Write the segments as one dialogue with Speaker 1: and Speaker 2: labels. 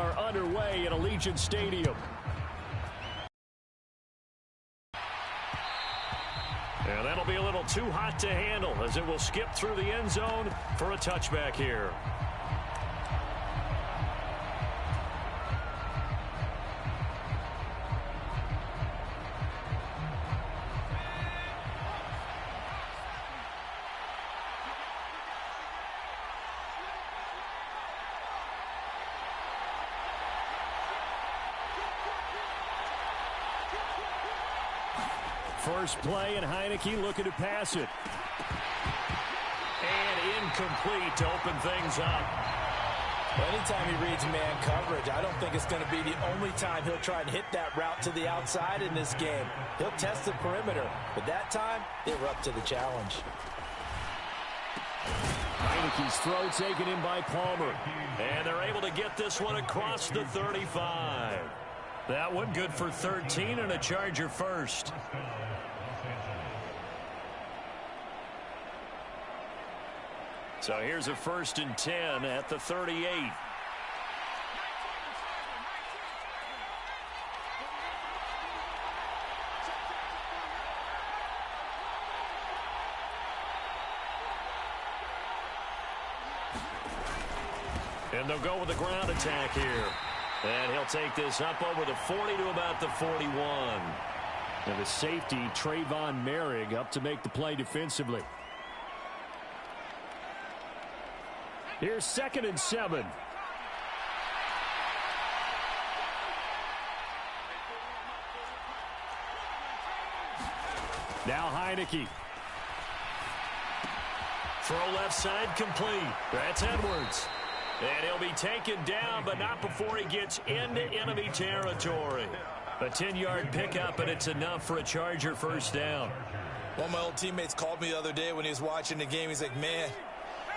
Speaker 1: are underway at Allegiant Stadium. And that'll be a little too hot to handle as it will skip through the end zone for a touchback here. First play, and Heineke looking to pass it. And incomplete to open things up.
Speaker 2: Anytime he reads man coverage, I don't think it's going to be the only time he'll try and hit that route to the outside in this game. He'll test the perimeter, but that time, they were up to the challenge.
Speaker 1: Heineke's throw taken in by Palmer. And they're able to get this one across the 35. That one good for 13 and a Charger first. So here's a 1st and 10 at the 38. And they'll go with the ground attack here. And he'll take this up over the 40 to about the 41. And the safety, Trayvon Merrick, up to make the play defensively. Here's 2nd and 7. Now Heineke. Throw left side complete. That's Edwards. And he'll be taken down, but not before he gets into enemy territory. A 10-yard pickup, and it's enough for a Charger first down.
Speaker 2: One of my old teammates called me the other day when he was watching the game. He's like, man,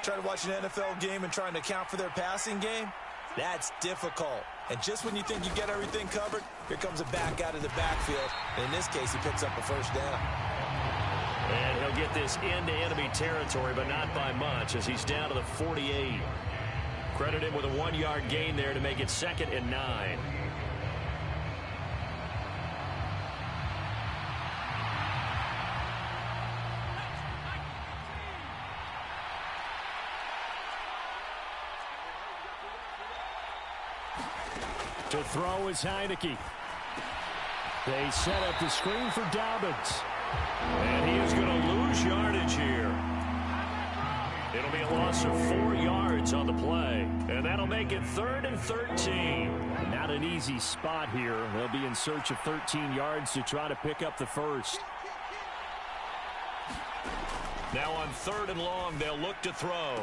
Speaker 2: trying to watch an NFL game and trying to account for their passing game, that's difficult. And just when you think you get everything covered, here comes a back out of the backfield. And in this case, he picks up a first down.
Speaker 1: And he'll get this into enemy territory, but not by much as he's down to the 48. Credit him with a 1-yard gain there to make it 2nd and 9. To throw is Heineke. They set up the screen for Dobbins. And he is going to lose yardage here. It'll be a loss of 4 yards on the play. And that'll make it 3rd and 13. Not an easy spot here. They'll be in search of 13 yards to try to pick up the first. Now on 3rd and long, they'll look to throw.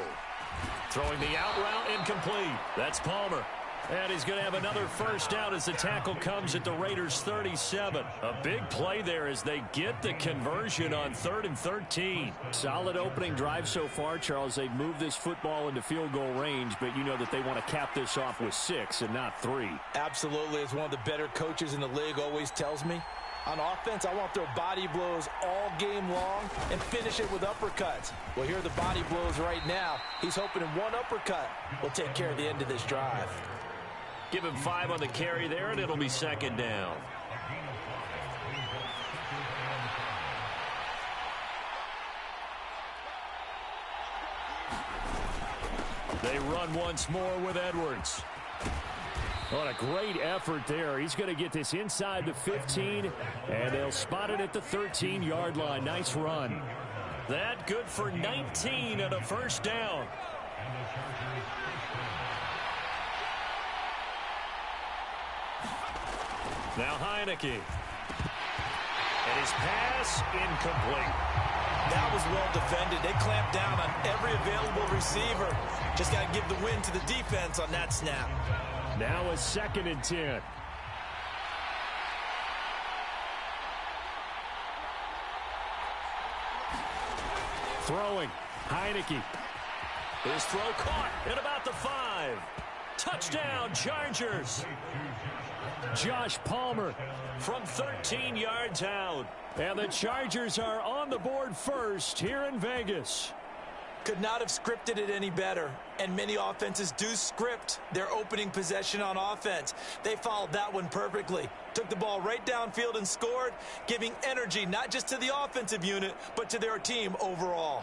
Speaker 1: Throwing the out route incomplete. That's Palmer. And he's going to have another first down as the tackle comes at the Raiders' 37. A big play there as they get the conversion on 3rd and 13. Solid opening drive so far, Charles. They've moved this football into field goal range, but you know that they want to cap this off with 6 and not 3.
Speaker 2: Absolutely. As one of the better coaches in the league always tells me, on offense, I want to throw body blows all game long and finish it with uppercuts. Well, here are the body blows right now. He's hoping in one uppercut will take care of the end of this drive.
Speaker 1: Give him 5 on the carry there, and it'll be 2nd down. They run once more with Edwards. What a great effort there. He's going to get this inside the 15, and they'll spot it at the 13-yard line. Nice run. That good for 19 and a first down. Now Heineke. And his pass incomplete.
Speaker 2: That was well defended. They clamped down on every available receiver. Just got to give the win to the defense on that snap.
Speaker 1: Now a 2nd and 10. Throwing. Heineke. His throw caught at about the 5. Touchdown, Chargers. Josh Palmer from 13 yards out. And the Chargers are on the board first here in Vegas.
Speaker 2: Could not have scripted it any better. And many offenses do script their opening possession on offense. They followed that one perfectly. Took the ball right downfield and scored, giving energy not just to the offensive unit, but to their team overall.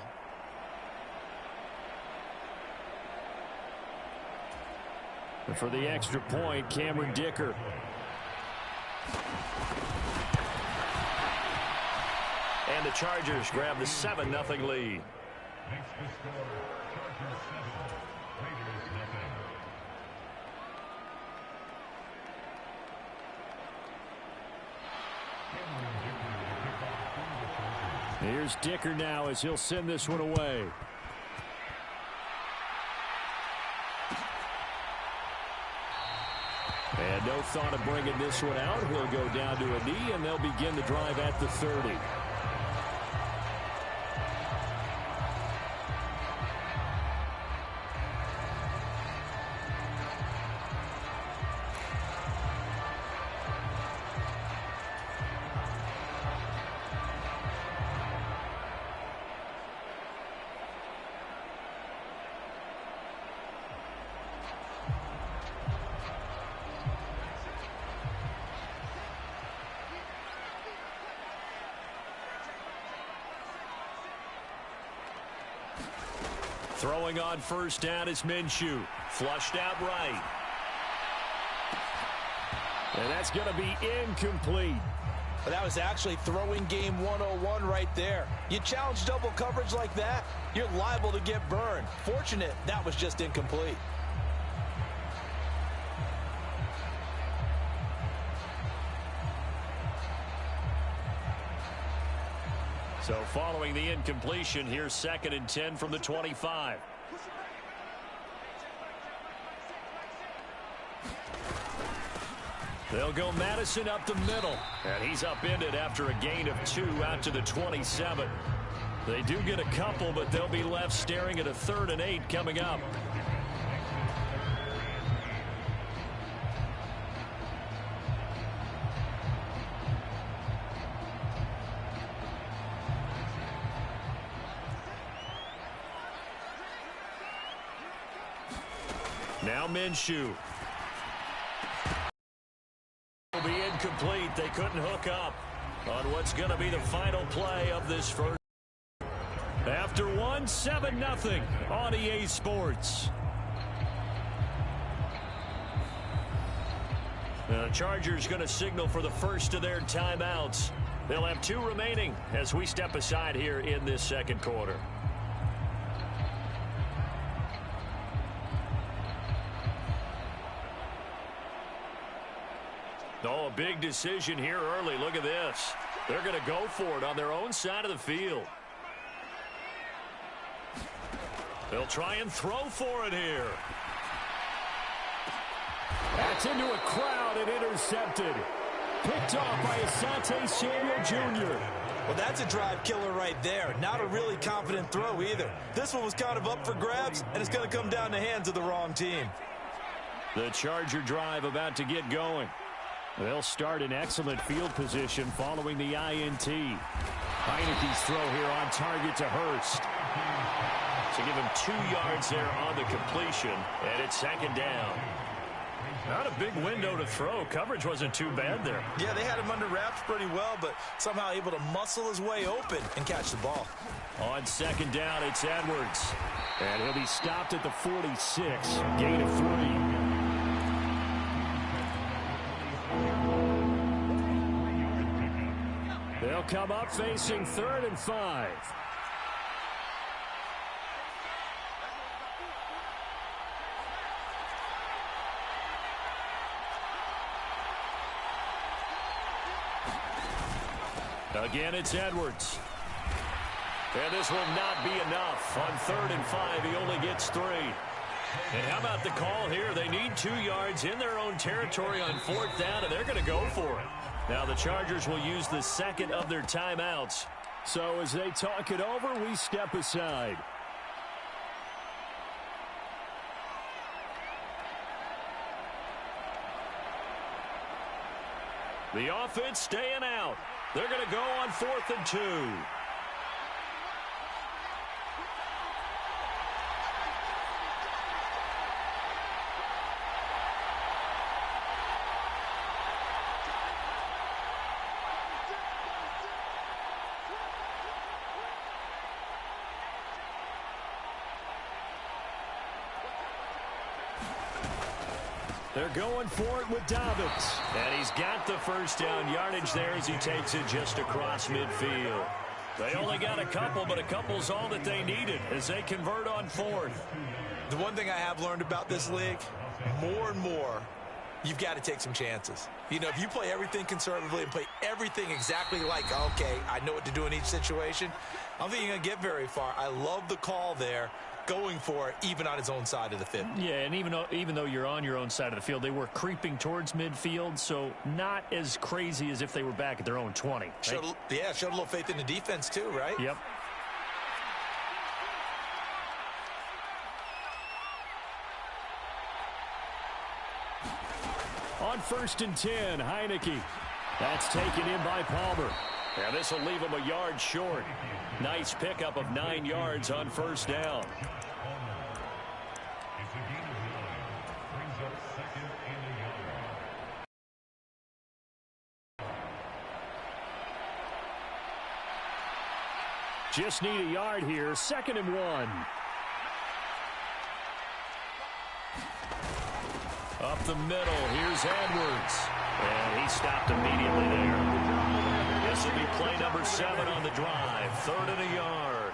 Speaker 1: For the extra point, Cameron Dicker. And the Chargers grab the 7-0 lead. Here's Dicker now as he'll send this one away. And no thought of bringing this one out. He'll go down to a knee, and they'll begin the drive at the 30. Throwing on first down is Minshew. Flushed out right. And that's going to be incomplete.
Speaker 2: But that was actually throwing game 101 right there. You challenge double coverage like that, you're liable to get burned. Fortunate that was just incomplete.
Speaker 1: So following the incompletion, here's 2nd and 10 from the 25. They'll go Madison up the middle. And he's upended after a gain of 2 out to the 27. They do get a couple, but they'll be left staring at a 3rd and 8 coming up. Now Minshew. Will be incomplete. They couldn't hook up on what's going to be the final play of this first. After 7-0 on EA Sports. The Chargers going to signal for the first of their timeouts. They'll have 2 remaining as we step aside here in this second quarter. Oh, a big decision here early. Look at this. They're going to go for it on their own side of the field. They'll try and throw for it here. That's into a crowd and intercepted. Picked off by Asante Samuel Jr.
Speaker 2: Well, that's a drive killer right there. Not a really confident throw either. This one was kind of up for grabs, and it's going to come down the hands of the wrong team.
Speaker 1: The Charger drive about to get going. They'll start in excellent field position following the INT. Heineke's throw here on target to Hurst. To give him 2 yards there on the completion, and it's 2nd down. Not a big window to throw. Coverage wasn't too bad there.
Speaker 2: Yeah, they had him under wraps pretty well, but somehow able to muscle his way open and catch the ball.
Speaker 1: On 2nd down, it's Edwards. And he'll be stopped at the 46. Gain of 3. They'll come up facing 3rd and 5. Again, it's Edwards. And this will not be enough. On 3rd and 5, he only gets 3. And how about the call here? They need 2 yards in their own territory on 4th down, and they're going to go for it. Now the Chargers will use the 2nd of their timeouts. So as they talk it over, we step aside. The offense staying out. They're going to go on 4th and 2. They're going for it with Dobbins. And he's got the first down yardage there as he takes it just across midfield. They only got a couple, but a couple's all that they needed as they convert on fourth.
Speaker 2: The one thing I have learned about this league, more and more, you've got to take some chances. You know, if you play everything conservatively and play everything exactly like, okay, I know what to do in each situation, I don't think you're going to get very far. I love the call there, going for it, even on his own side of the field.
Speaker 1: Yeah, and even though you're on your own side of the field, they were creeping towards midfield, so not as crazy as if they were back at their own 20. Right?
Speaker 2: Showed a little faith in the defense too, right?
Speaker 1: Yep. On 1st and 10, Heineke. That's taken in by Palmer. And this will leave him a yard short. Nice pickup of 9 yards on 1st down. Just need a yard here. 2nd and 1. Up the middle, here's Edwards. And he stopped immediately there. This will be play number 7 on the drive. 3rd and a yard.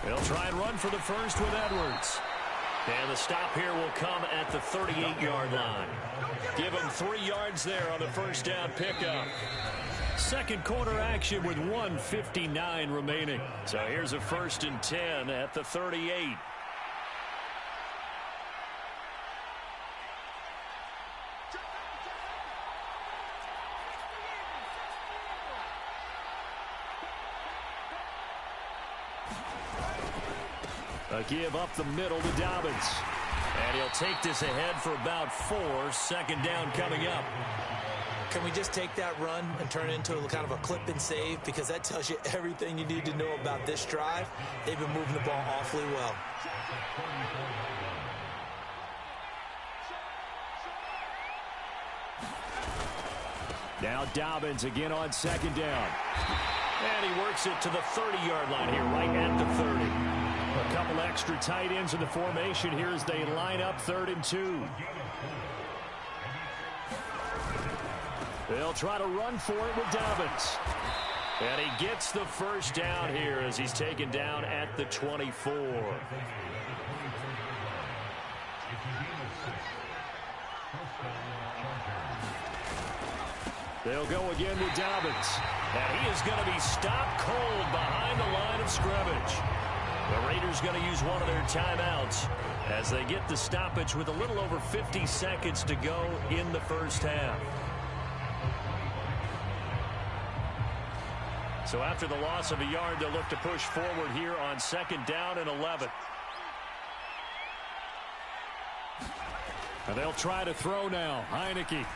Speaker 1: They'll try and run for the first with Edwards. And the stop here will come at the 38-yard line. Give him 3 yards there on the first down pickup. Second quarter action with 1:59 remaining. So here's a 1st and 10 at the 38. A give up the middle to Dobbins. And he'll take this ahead for about 4. 2nd down coming up.
Speaker 2: Can we just take that run and turn it into a kind of a clip and save? Because that tells you everything you need to know about this drive. They've been moving the ball awfully well.
Speaker 1: Now Dobbins again on 2nd down. And he works it to the 30-yard line here, right at the 30. A couple extra tight ends in the formation here as they line up 3rd and 2. They'll try to run for it with Dobbins. And he gets the first down here as he's taken down at the 24. They'll go again with Dobbins. And he is going to be stopped cold behind the line of scrimmage. The Raiders going to use one of their timeouts as they get the stoppage with a little over 50 seconds to go in the first half. So after the loss of a yard, they'll look to push forward here on 2nd down and 11. And they'll try to throw now. Heineke.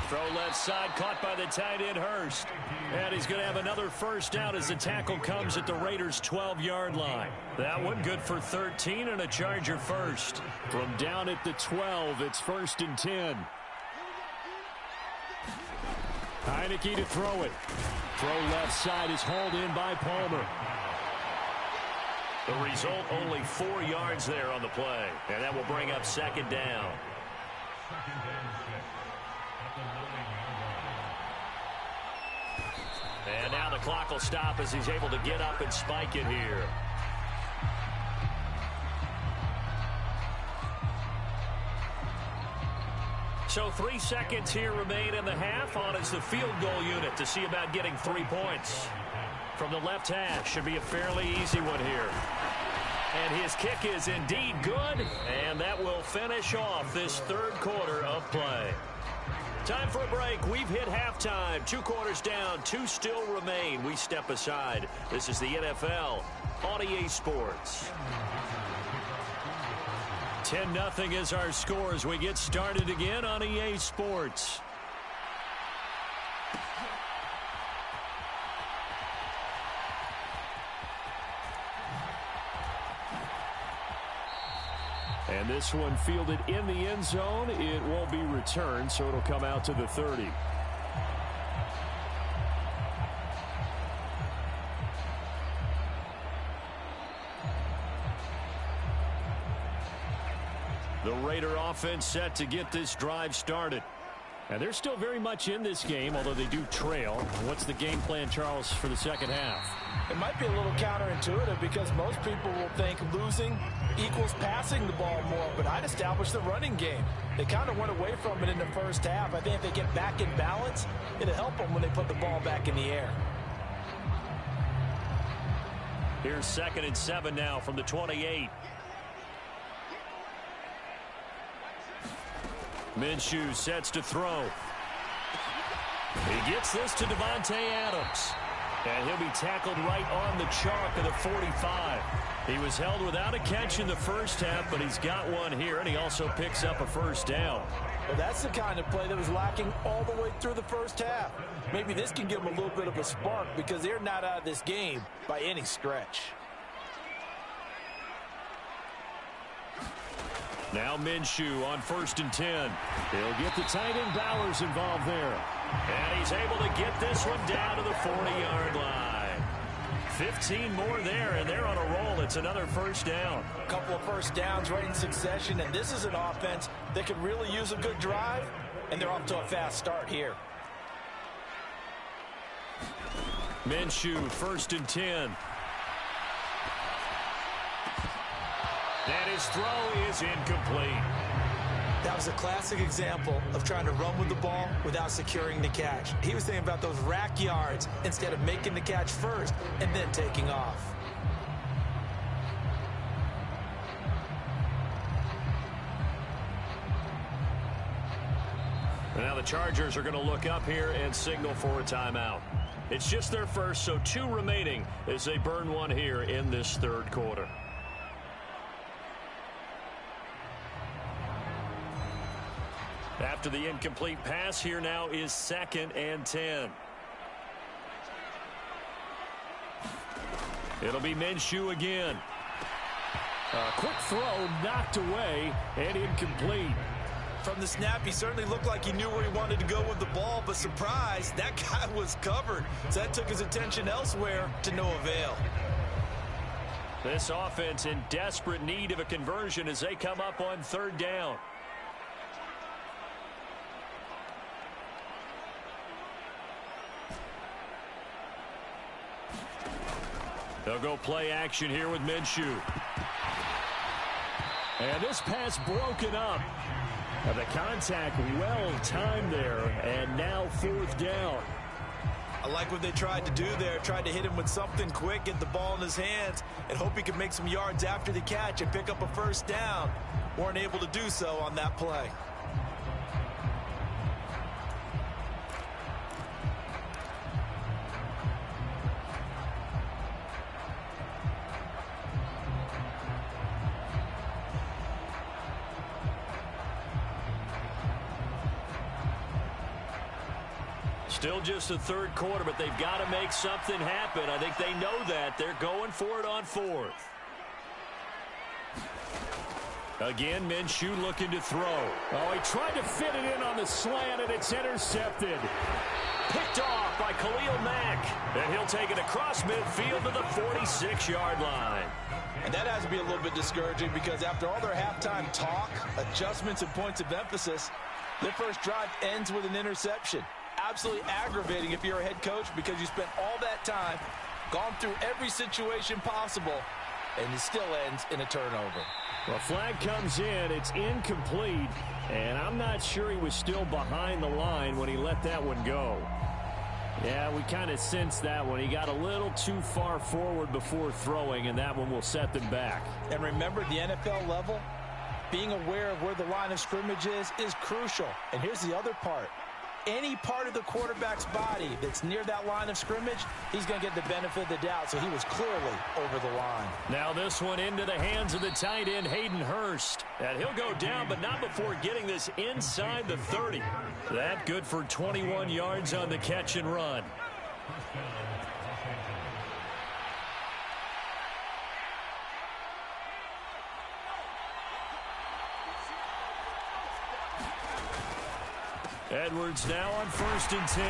Speaker 1: Throw left side, caught by the tight end Hurst. And he's going to have another first down as the tackle comes at the Raiders' 12-yard line. That one good for 13 and a Charger first. From down at the 12, it's 1st and 10. Heineke to throw it. Throw left side is hauled in by Palmer. The result, only 4 yards there on the play. And that will bring up 2nd down. And now the clock will stop as he's able to get up and spike it here. So 3 seconds here remain in the half. On is the field goal unit to see about getting 3 points. From the left hash, should be a fairly easy one here. And his kick is indeed good, and that will finish off this 3rd quarter of play. Time for a break. We've hit halftime. 2 quarters down, 2 still remain. We step aside. This is the NFL on EA Sports. 10-0 is our score as we get started again on EA Sports. And this one fielded in the end zone. It won't be returned, so it'll come out to the 30. The Raider offense set to get this drive started. And they're still very much in this game, although they do trail. What's the game plan, Charles, for the second half?
Speaker 2: It might be a little counterintuitive because most people will think losing equals passing the ball more, but I'd establish the running game. They kind of went away from it in the first half. I think if they get back in balance, it'll help them when they put the ball back in the air.
Speaker 1: Here's 2nd and 7 now from the 28. Minshew sets to throw. He gets this to Devontae Adams. And he'll be tackled right on the chalk of the 45. He was held without a catch in the first half, but he's got one here, and he also picks up a first down.
Speaker 2: Well, that's the kind of play that was lacking all the way through the first half. Maybe this can give them a little bit of a spark because they're not out of this game by any stretch.
Speaker 1: Now Minshew on 1st and 10. He'll get the tight end Bowers involved there. And he's able to get this one down to the 40-yard line. 15 more there, and they're on a roll. It's another first down.
Speaker 2: A couple of first downs right in succession, and this is an offense that could really use a good drive, and they're off to a fast start here.
Speaker 1: Minshew, 1st and 10. And his throw is incomplete.
Speaker 2: That was a classic example of trying to run with the ball without securing the catch. He was thinking about those rack yards instead of making the catch first and then taking off.
Speaker 1: Now the Chargers are going to look up here and signal for a timeout. It's just their first, so 2 remaining as they burn one here in this 3rd quarter. After the incomplete pass, here now is 2nd and 10. It'll be Minshew again. A quick throw knocked away and incomplete.
Speaker 2: From the snap, he certainly looked like he knew where he wanted to go with the ball, but surprise, that guy was covered. So that took his attention elsewhere to no avail.
Speaker 1: This offense in desperate need of a conversion as they come up on 3rd down. They'll go play action here with Minshew. And this pass broken up. And the contact well timed there. And now 4th down.
Speaker 2: I like what they tried to do there. Tried to hit him with something quick, get the ball in his hands, and hope he could make some yards after the catch and pick up a first down. Weren't able to do so on that play.
Speaker 1: Still just the 3rd quarter, but they've got to make something happen. I think they know that. They're going for it on 4th. Again, Minshew looking to throw. Oh, he tried to fit it in on the slant, and it's intercepted. Picked off by Khalil Mack. And he'll take it across midfield to the 46-yard line.
Speaker 2: And that has to be a little bit discouraging because after all their halftime talk, adjustments, and points of emphasis, their first drive ends with an interception. Absolutely aggravating if you're a head coach because you spent all that time, gone through every situation possible, and it still ends in a turnover.
Speaker 1: Well, flag comes in. It's incomplete, and I'm not sure he was still behind the line when he let that one go. Yeah, we kind of sensed that one. He got a little too far forward before throwing, and that one will set them back.
Speaker 2: And remember, the NFL level, being aware of where the line of scrimmage is crucial. And here's the other part. Any part of the quarterback's body that's near that line of scrimmage, he's going to get the benefit of the doubt, so he was clearly over the line.
Speaker 1: Now this one into the hands of the tight end, Hayden Hurst. And he'll go down, but not before getting this inside the 30. That good for 21 yards on the catch and run. Edwards now on 1st and 10.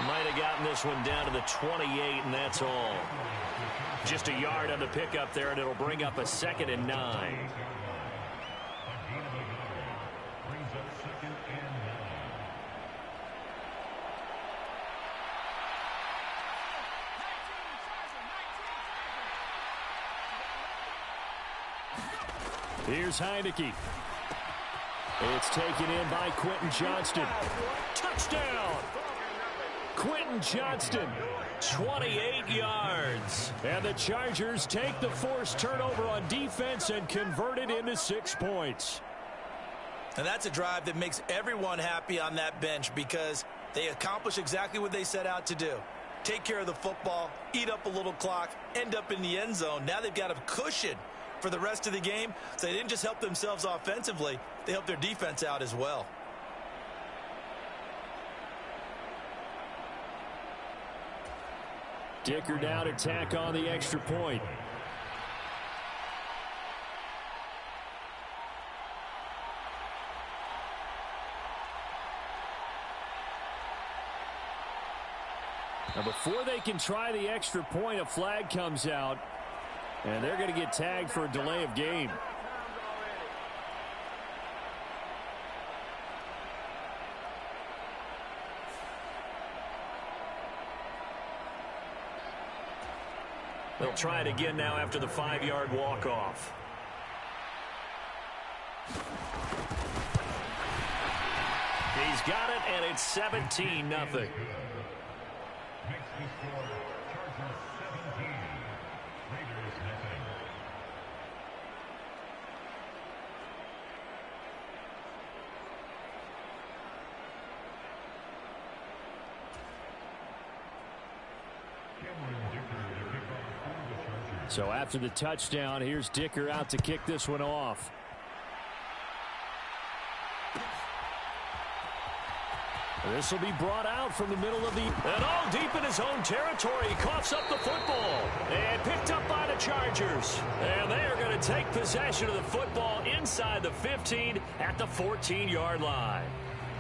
Speaker 1: Might have gotten this one down to the 28, and that's all. Just a yard on the pickup there, and it'll bring up a 2nd and 9. Here's Heineke. It's taken in by Quentin Johnston. Touchdown! Quentin Johnston, 28 yards. And the Chargers take the forced turnover on defense and convert it into 6 points.
Speaker 2: And that's a drive that makes everyone happy on that bench because they accomplish exactly what they set out to do. Take care of the football, eat up a little clock, end up in the end zone. Now they've got a cushion for the rest of the game. So they didn't just help themselves offensively, they helped their defense out as well.
Speaker 1: Dicker down to tack on the extra point. Now before they can try the extra point, a flag comes out, and they're going to get tagged for a delay of game. They'll try it again now after the 5-yard walk-off. He's got it, and it's 17-0. So after the touchdown, here's Dicker out to kick this one off. This will be brought out from the middle of the... And all deep in his own territory. He coughs up the football. And picked up by the Chargers. And they are going to take possession of the football inside the 15 at the 14-yard line.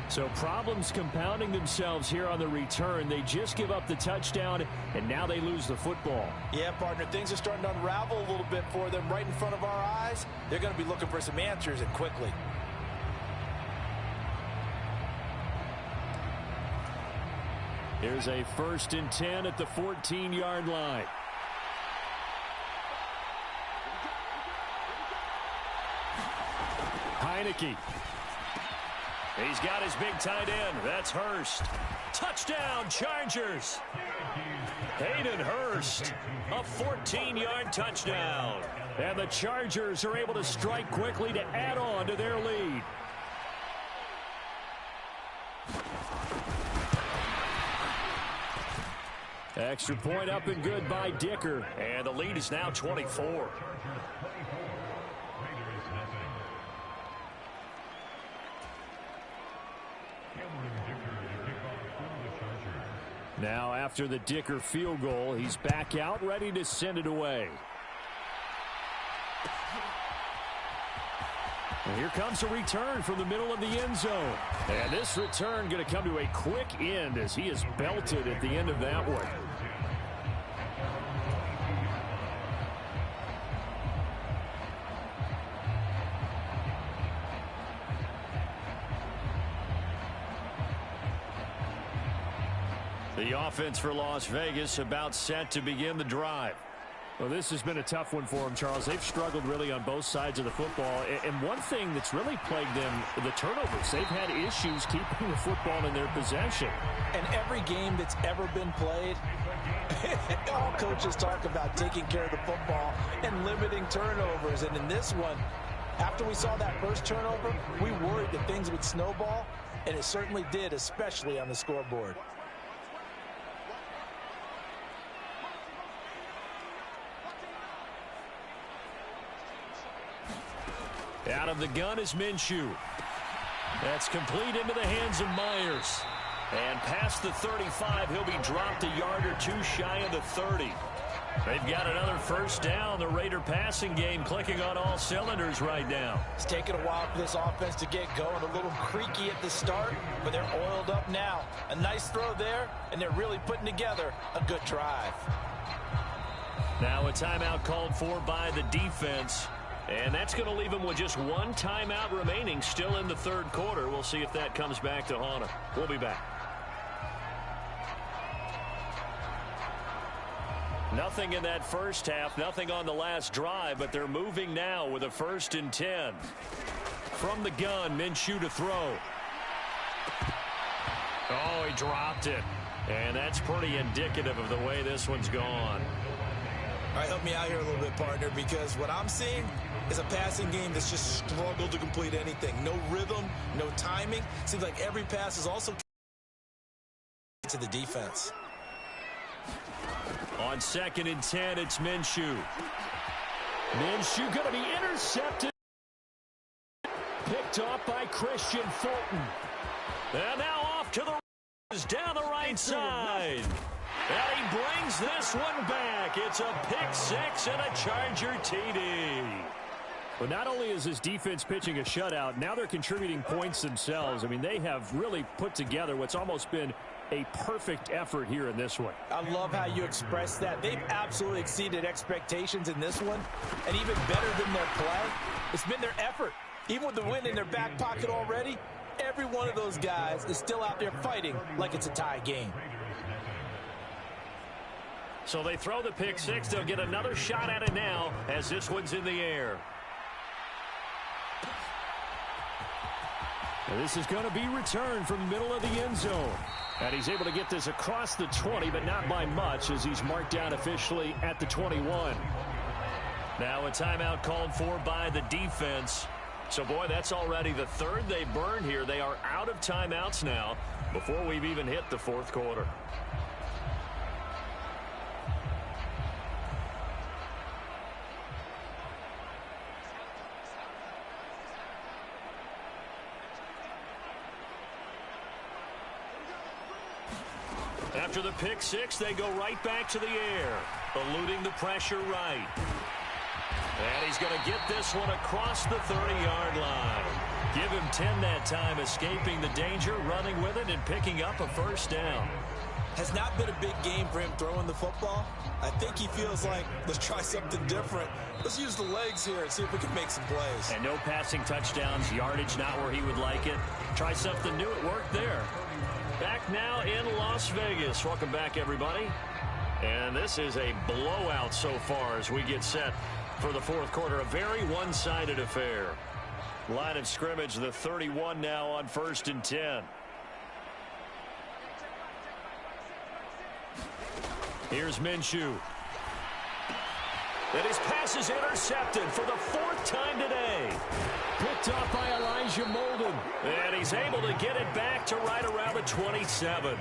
Speaker 1: So problems compounding themselves here on the return. They just give up the touchdown, and now they lose the football.
Speaker 2: Yeah, partner, things are starting to unravel a little bit for them right in front of our eyes. They're going to be looking for some answers, and quickly.
Speaker 1: Here's a 1st and 10 at the 14-yard line. Heineke. He's got his big tight end. That's Hurst. Touchdown, Chargers. Hayden Hurst, a 14-yard touchdown. And the Chargers are able to strike quickly to add on to their lead. Extra point up and good by Dicker. And the lead is now 24. Now after the Dicker field goal, he's back out ready to send it away. And here comes a return from the middle of the end zone. And this return going to come to a quick end as he is belted at the end of that one. The offense for Las Vegas about set to begin the drive. Well, this has been a tough one for them, Charles. They've struggled really on both sides of the football. And one thing that's really plagued them, the turnovers. They've had issues keeping the football in their possession.
Speaker 2: And every game that's ever been played, all coaches talk about taking care of the football and limiting turnovers. And in this one, after we saw that first turnover, we worried that things would snowball, and it certainly did, especially on the scoreboard.
Speaker 1: Out of the gun is Minshew. That's complete into the hands of Myers. And past the 35, he'll be dropped a yard or two shy of the 30. They've got another first down. The Raider passing game clicking on all cylinders right now.
Speaker 2: It's taken a while for this offense to get going. A little creaky at the start, but they're oiled up now. A nice throw there, and they're really putting together a good drive.
Speaker 1: Now a timeout called for by the defense. And that's going to leave them with just one timeout remaining still in the third quarter. We'll see if that comes back to haunt them. We'll be back. Nothing in that first half, nothing on the last drive, but they're moving now with a 1st and 10. From the gun, Minshew to throw. Oh, he dropped it. And that's pretty indicative of the way this one's gone.
Speaker 2: All right, help me out here a little bit, partner, because what I'm seeing is a passing game that's just struggled to complete anything. No rhythm, no timing. Seems like every pass is also to the defense.
Speaker 1: On 2nd and 10, it's Minshew. Minshew going to be intercepted. Picked off by Christian Fulton. And now off to the down the right side. And he brings this one back. It's a pick 6 and a Charger TD. But not only is this defense pitching a shutout, now they're contributing points themselves. I mean, they have really put together what's almost been a perfect effort here in this one.
Speaker 2: I love how you express that. They've absolutely exceeded expectations in this one. And even better than their play, it's been their effort. Even with the win in their back pocket already, every one of those guys is still out there fighting like it's a tie game.
Speaker 1: So they throw the pick 6. They'll get another shot at it now as this one's in the air. And this is going to be returned from the middle of the end zone. And he's able to get this across the 20, but not by much as he's marked down officially at the 21. Now a timeout called for by the defense. So, boy, that's already the 3rd they burned here. They are out of timeouts now before we've even hit the 4th quarter. After the pick 6, they go right back to the air, eluding the pressure right. And he's going to get this one across the 30-yard line. Give him 10 that time, escaping the danger, running with it, and picking up a 1st down.
Speaker 2: Has not been a big game for him throwing the football. I think he feels like, let's try something different. Let's use the legs here and see if we can make some plays.
Speaker 1: And no passing touchdowns, yardage not where he would like it. Try something new. It worked there. Back now in Las Vegas. Welcome back, everybody. And this is a blowout so far as we get set for the 4th quarter. A very one-sided affair. Line of scrimmage, the 31 now on 1st and 10. Here's Minshew. And his pass is intercepted for the 4th time today. Picked off by Elijah Molden. And he's able to get it back to right around the 27.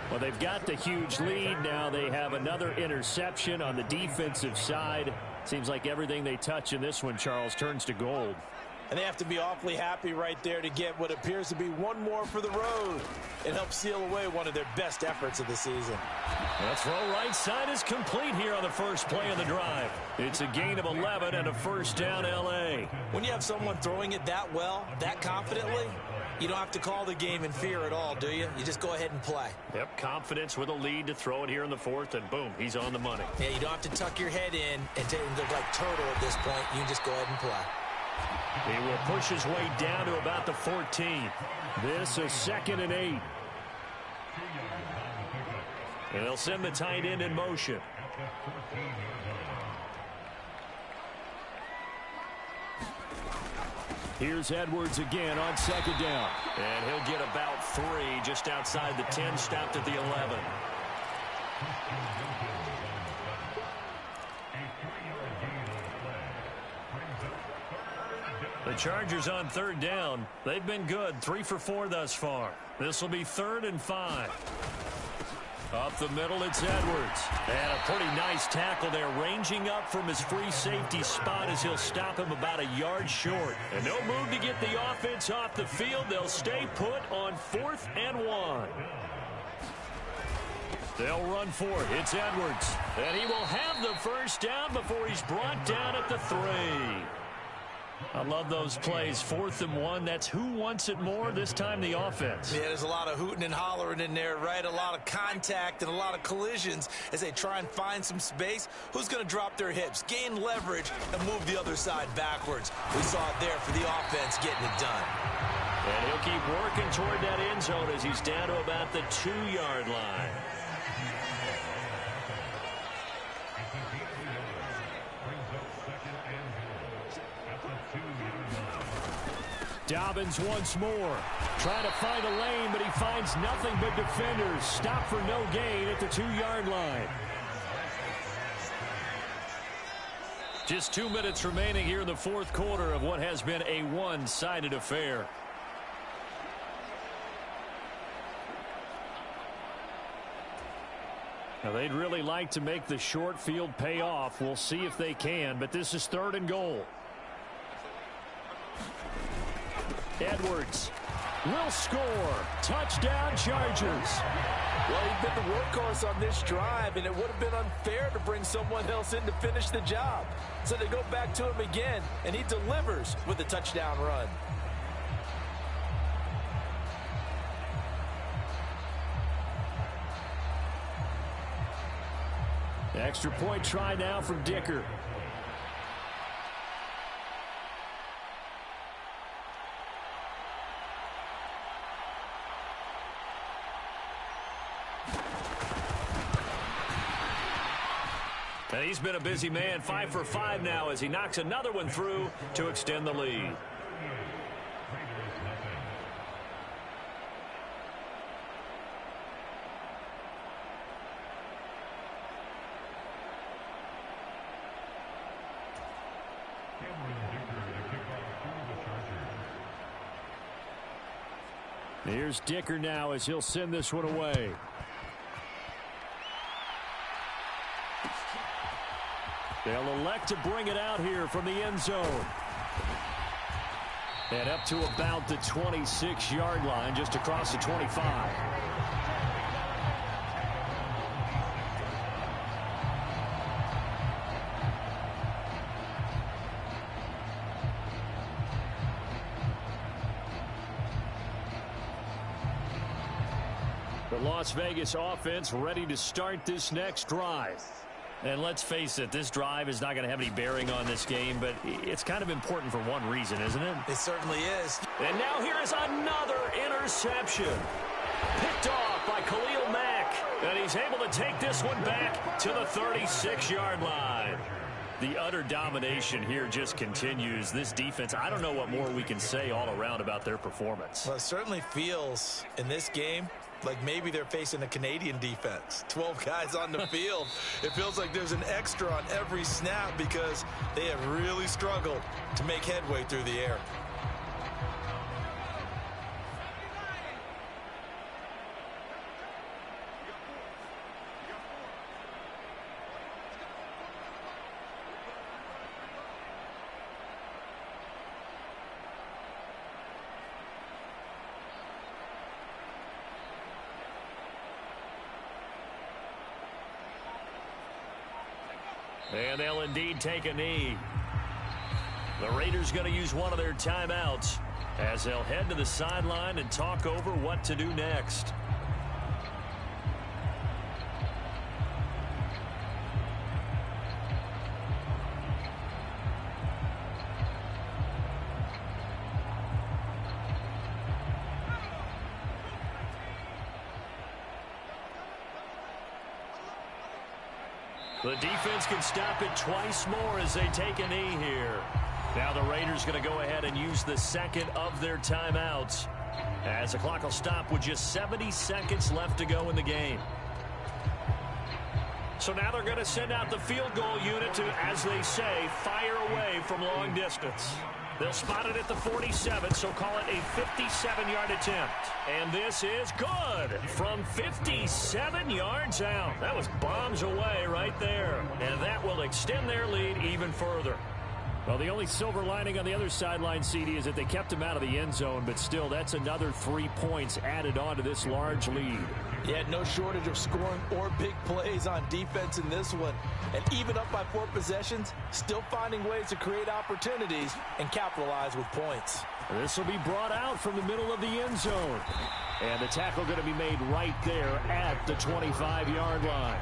Speaker 1: Well, they've got the huge lead. Now they have another interception on the defensive side. Seems like everything they touch in this one, Charles, turns to gold.
Speaker 2: And they have to be awfully happy right there to get what appears to be one more for the road. It helps seal away one of their best efforts of the season.
Speaker 1: The throw right side is complete here on the first play of the drive. It's a gain of 11 and a 1st down L.A.
Speaker 2: When you have someone throwing it that well, that confidently, you don't have to call the game in fear at all, do you? You just go ahead and play.
Speaker 1: Yep, confidence with a lead to throw it here in the 4th, and boom, he's on the money.
Speaker 2: Yeah, you don't have to tuck your head in and look like turtle at this point. You can just go ahead and play.
Speaker 1: He will push his way down to about the 14. This is 2nd and 8. And they'll send the tight end in motion. Here's Edwards again on 2nd down. And he'll get about 3 just outside the 10, stopped at the 11. The Chargers on 3rd down. They've been good, 3 for 4 thus far. This will be 3rd and 5. Up the middle, it's Edwards. And a pretty nice tackle there, ranging up from his free safety spot as he'll stop him about a yard short. And no move to get the offense off the field. They'll stay put on 4th and 1. They'll run for it. It's Edwards. And he will have the 1st down before he's brought down at the 3. I love those plays. 4th and 1. That's who wants it more, this time the offense.
Speaker 2: Yeah, there's a lot of hooting and hollering in there, right? A lot of contact and a lot of collisions as they try and find some space. Who's going to drop their hips, gain leverage, and move the other side backwards? We saw it there for the offense getting it done.
Speaker 1: And he'll keep working toward that end zone as he's down to about the 2-yard line. Dobbins once more. Trying to find a lane, but he finds nothing but defenders. Stop for no gain at the 2-yard line. Just 2 minutes remaining here in the fourth quarter of what has been a one-sided affair. Now, they'd really like to make the short field pay off. We'll see if they can, but this is 3rd and goal. Edwards will score. Touchdown, Chargers.
Speaker 2: Well, he's been the workhorse on this drive, and it would have been unfair to bring someone else in to finish the job. So they go back to him again, and he delivers with a touchdown run.
Speaker 1: Extra point try now from Dicker. And he's been a busy man, 5 for 5 now as he knocks another one through to extend the lead. Here's Dicker now as he'll send this one away. They'll elect to bring it out here from the end zone. And up to about the 26-yard line, just across the 25. The Las Vegas offense ready to start this next drive. And let's face it, this drive is not going to have any bearing on this game, but it's kind of important for one reason, isn't it?
Speaker 2: It certainly is.
Speaker 1: And now here is another interception. Picked off by Khalil Mack. And he's able to take this one back to the 36-yard line. The utter domination here just continues. This defense, I don't know what more we can say all around about their performance.
Speaker 2: Well, it certainly feels in this game like maybe they're facing a Canadian defense. 12 guys on the field. It feels like there's an extra on every snap because they have really struggled to make headway through the air.
Speaker 1: And they'll indeed take a knee. The Raiders going to use one of their timeouts as they'll head to the sideline and talk over what to do next. The defense can stop it twice more as they take a knee here. Now the Raiders going to go ahead and use the second of their timeouts as the clock will stop with just 70 seconds left to go in the game. So now they're going to send out the field goal unit to, as they say, fire away from long distance. They'll spot it at the 47, so call it a 57-yard attempt. And this is good from 57 yards out. That was bombs away right there. And that will extend their lead even further. Well, the only silver lining on the other sideline, CD, is that they kept him out of the end zone, but still, that's another 3 points added on to this large lead.
Speaker 2: Yeah, no shortage of scoring or big plays on defense in this one. And even up by 4 possessions, still finding ways to create opportunities and capitalize with points.
Speaker 1: This will be brought out from the middle of the end zone. And the tackle going to be made right there at the 25-yard line.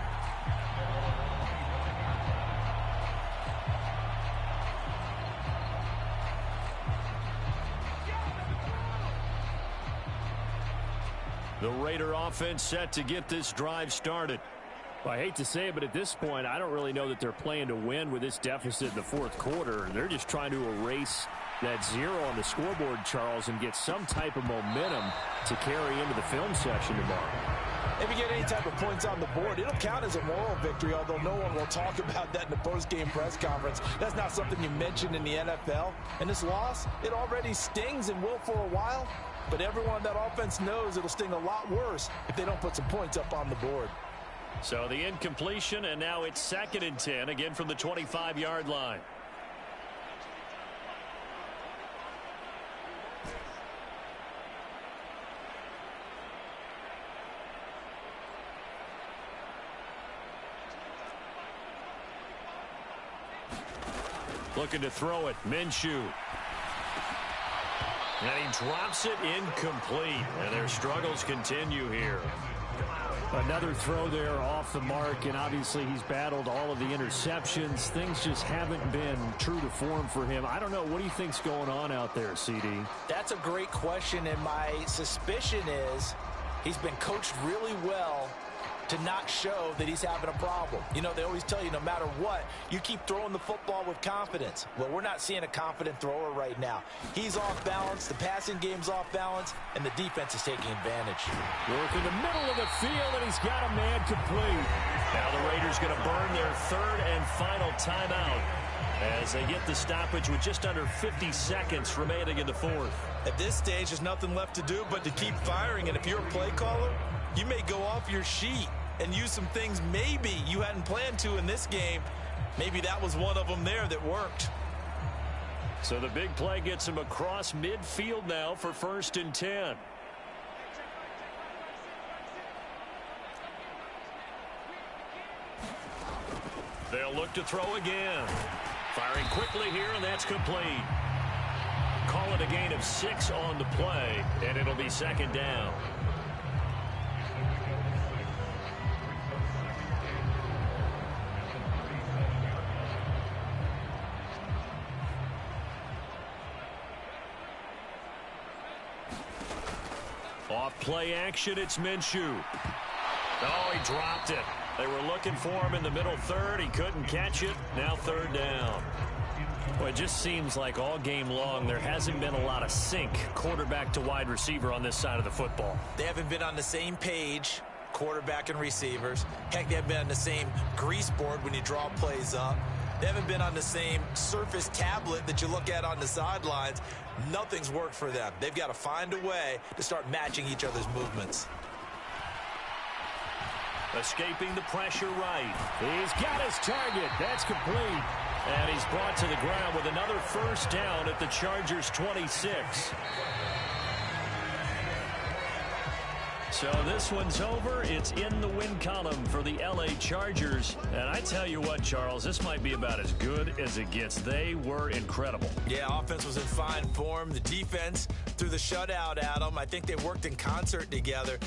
Speaker 1: The Raider offense set to get this drive started. Well, I hate to say it, but at this point, I don't really know that they're playing to win with this deficit in the fourth quarter. They're just trying to erase that 0 on the scoreboard, Charles, and get some type of momentum to carry into the film session tomorrow.
Speaker 2: If you get any type of points on the board, it'll count as a moral victory, although no one will talk about that in the post-game press conference. That's not something you mentioned in the NFL. And this loss, it already stings and will for a while, but everyone on that offense knows it'll sting a lot worse if they don't put some points up on the board.
Speaker 1: So the incompletion, and now it's 2nd and 10, again from the 25-yard line. Looking to throw it, Minshew. And he drops it incomplete. And their struggles continue here. Another throw there off the mark, and obviously he's battled all of the interceptions. Things just haven't been true to form for him. I don't know. What do you think's going on out there, CD?
Speaker 2: That's a great question, and my suspicion is he's been coached really well to not show that he's having a problem. You know, they always tell you no matter what, you keep throwing the football with confidence. Well, we're not seeing a confident thrower right now. He's off balance, the passing game's off balance, and the defense is taking advantage.
Speaker 1: Work in the middle of the field, and he's got a man complete. Now the Raiders going to burn their 3rd and final timeout as they get the stoppage with just under 50 seconds remaining in the 4th.
Speaker 2: At this stage, there's nothing left to do but to keep firing, and if you're a play caller, you may go off your sheet and use some things maybe you hadn't planned to in this game. Maybe that was one of them there that worked.
Speaker 1: So the big play gets him across midfield now for 1st and 10. They'll look to throw again. Firing quickly here, and that's complete. Call it a gain of 6 on the play, and it'll be 2nd down. Off play action, it's Minshew. Oh, he dropped it. They were looking for him in the middle 3rd. He couldn't catch it. Now 3rd down. Well, it just seems like all game long there hasn't been a lot of sync quarterback to wide receiver on this side of the football.
Speaker 2: They haven't been on the same page, quarterback and receivers. Heck, they haven't been on the same grease board when you draw plays up. They haven't been on the same Surface tablet that you look at on the sidelines. Nothing's worked for them. They've got to find a way to start matching each other's movements.
Speaker 1: Escaping the pressure right. He's got his target. That's complete. And he's brought to the ground with another 1st down at the Chargers' 26. So this one's over. It's in the win column for the L.A. Chargers. And I tell you what, Charles, this might be about as good as it gets. They were incredible.
Speaker 2: Yeah, offense was in fine form. The defense threw the shutout at them. I think they worked in concert together.